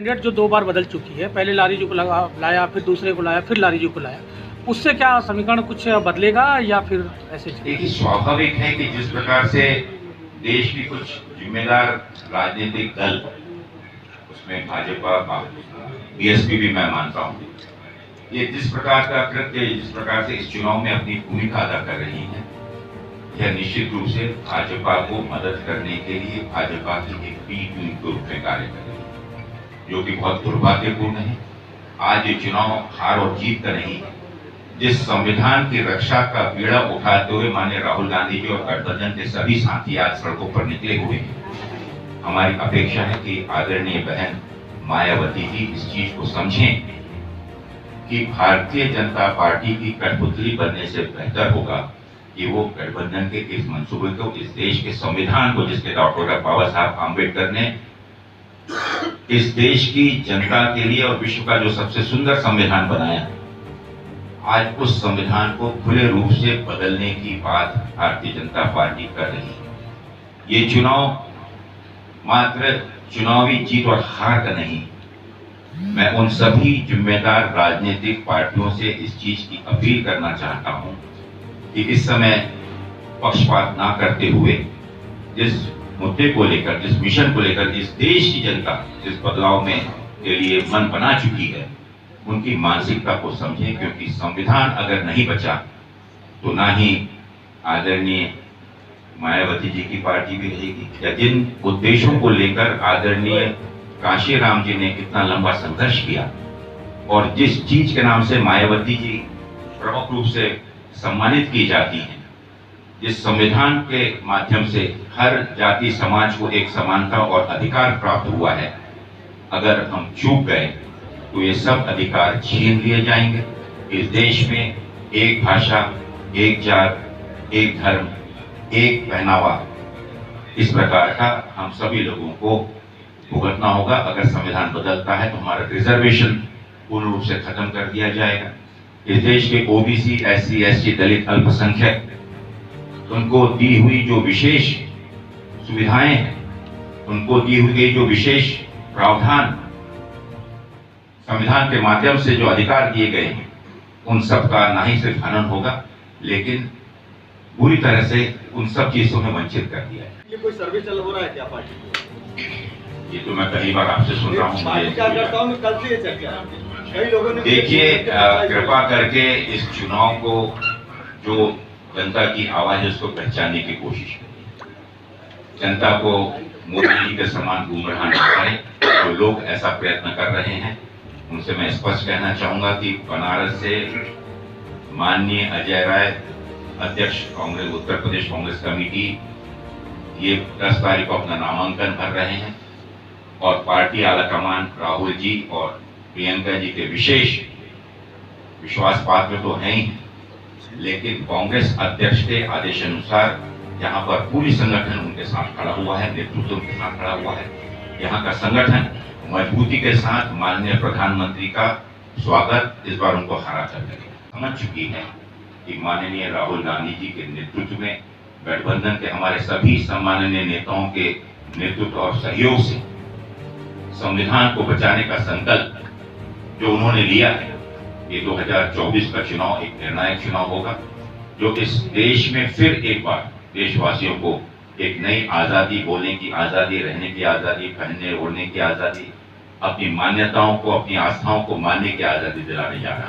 Candidate जो 2 बार बदल चुकी है, पहले लारी जी को लाया, फिर दूसरे को लाया, फिर लारी जी को लाया, उससे क्या समीकरण कुछ बदलेगा या फिर ऐसे देखिए, स्वाभाविक है कि जिस प्रकार से देश की कुछ जिम्मेदार राजनीतिक दल, उसमें भाजपा, बीएसपी भी मैं मानता हूँ, ये जिस प्रकार का कृत्य, जिस प्रकार से इस चुनाव में अपनी भूमिका अदा कर रही है, यह निश्चित रूप से भाजपा को मदद करने के लिए भाजपा की एक बी टीम के रूप में कार्य कर रही है, जो कि बहुत दुर्भाग्यपूर्ण है। आज ये चुनाव हार और जीत का नहीं है। जिस संविधान की रक्षा का बीड़ा उठाते हुए माननीय राहुल गांधी जी और गठबंधन के सभी साथी आज सड़कों पर निकले हुए हैं, हमारी अपेक्षा है कि आदरणीय बहन मायावती जी इस चीज को समझें कि भारतीय जनता पार्टी की कठपुतली बनने से बेहतर होगा कि वो गठबंधन के इस मंसूबे को, इस देश के संविधान को, जिसके डॉक्टर बाबा साहब आम्बेडकर ने इस देश की जनता के लिए और विश्व का जो सबसे सुंदर संविधान बनाया, आज उस संविधान को खुले रूप से बदलने की बात भारतीय जनता पार्टी कर रही है। ये चुनाव मात्र चुनावी जीत और हार का नहीं। मैं उन सभी जिम्मेदार राजनीतिक पार्टियों से इस चीज की अपील करना चाहता हूं कि इस समय पक्षपात ना करते हुए जिस मुद्दे को लेकर, जिस मिशन को लेकर इस देश की जनता जिस बदलाव में के लिए मन बना चुकी है, उनकी मानसिकता को समझें, क्योंकि संविधान अगर नहीं बचा तो ना ही आदरणीय मायावती जी की पार्टी भी रहेगी, या जिन उद्देश्यों को लेकर आदरणीय काशीराम जी ने कितना लंबा संघर्ष किया और जिस चीज के नाम से मायावती जी प्रमुख रूप से सम्मानित की जाती हैं, जिस संविधान के माध्यम से हर जाति समाज को एक समानता और अधिकार प्राप्त हुआ है, अगर हम चूक गए तो ये सब अधिकार छीन लिए जाएंगे। इस देश में एक भाषा, एक जात, एक धर्म, एक पहनावा, इस प्रकार का हम सभी लोगों को भुगतना होगा। अगर संविधान बदलता है तो हमारा रिजर्वेशन पूर्ण रूप से खत्म कर दिया जाएगा। इस देश के ओबीसी, एससी, एसटी, दलित, अल्पसंख्यक, उनको दी हुई जो विशेष सुविधाएं हैं, उनको दी हुई गई जो विशेष प्रावधान संविधान के माध्यम से जो अधिकार दिए गए हैं, उन सब का ना ही सिर्फ हनन होगा, लेकिन बुरी तरह से उन सब चीजों में वंचित कर दिया है। ये कोई सर्वे चल हो रहा है क्या पार्टी? ये तो मैं पहली बार आपसे सुन रहा हूँ। कल से ये चर्चा कई लोगों ने, देखिए, कृपा करके इस चुनाव को जो जनता की आवाज है उसको पहचानने की कोशिश करिए। जनता को मोदी जी के समान गुमराह न करें। जो लोग ऐसा प्रयत्न कर रहे हैं उनसे मैं स्पष्ट कहना चाहूंगा कि बनारस से माननीय अजय राय, अध्यक्ष कांग्रेस, उत्तर प्रदेश कांग्रेस कमेटी, ये 10 तारीख को अपना नामांकन भर रहे हैं और पार्टी आलाकमान राहुल जी और प्रियंका जी के विशेष विश्वास पात्र तो हैं ही, लेकिन कांग्रेस अध्यक्ष के आदेशानुसार यहाँ पर पूरी संगठन उनके साथ खड़ा हुआ है, नेतृत्व उनके साथ खड़ा हुआ है। यहाँ का संगठन मजबूती के साथ माननीय प्रधानमंत्री का स्वागत इस बार उनको हरा कर समझ चुकी है कि माननीय राहुल गांधी जी के नेतृत्व में गठबंधन के हमारे सभी सम्माननीय नेताओं के नेतृत्व और सहयोग से संविधान को बचाने का संकल्प जो उन्होंने लिया है, ये 2024 का चुनाव एक निर्णायक चुनाव होगा, जो इस देश में फिर एक बार देशवासियों को एक नई आजादी, बोलने की आजादी, रहने की आजादी, पहनने ओढ़ने की आजादी, अपनी मान्यताओं को, अपनी आस्थाओं को मानने की आजादी दिलाने जा रहा है।